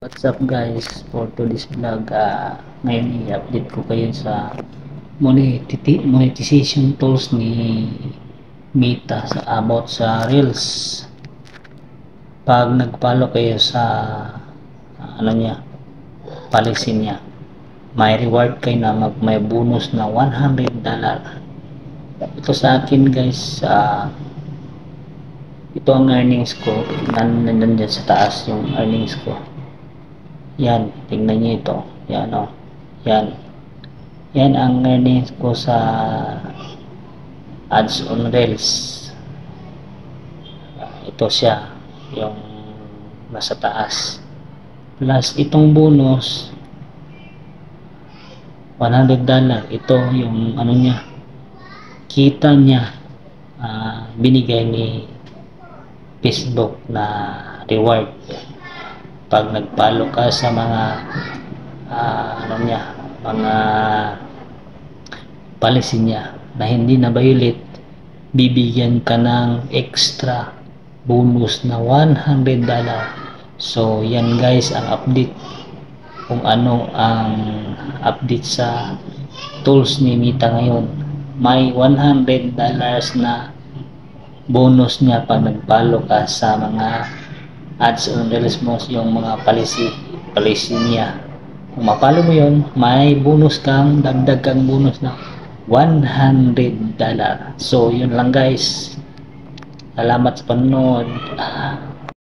What's up guys, for today's vlog, ngayon i-update ko kayo sa monetization tools ni Meta about sa Reels. Pag nag-follow kayo sa policy niya, may reward kayo na may bonus na $100. Ito sa akin guys, ito ang earnings ko, nandun dyan sa taas yung earnings ko. Yan, tingnan niyo ito. Yan o. Yan. Yan ang earnings ko sa ads on Reels. Ito siya. Yung nasa taas. Plus itong bonus $100. Ito yung ano niya. Kita niya. Binigay ni Facebook na reward. Pag nag-follow ka sa mga mga policy niya na hindi na violate, bibigyan ka ng extra bonus na $100. So yan guys ang update, kung ano ang update sa tools ni Meta ngayon. May $100 na bonus niya pag nag-follow ka sa mga ads on Reels mo, yung mga policy niya. Kung mapalo mo yun, may bonus kang, dagdag kang bonus na $100. So yun lang guys, salamat sa panonood.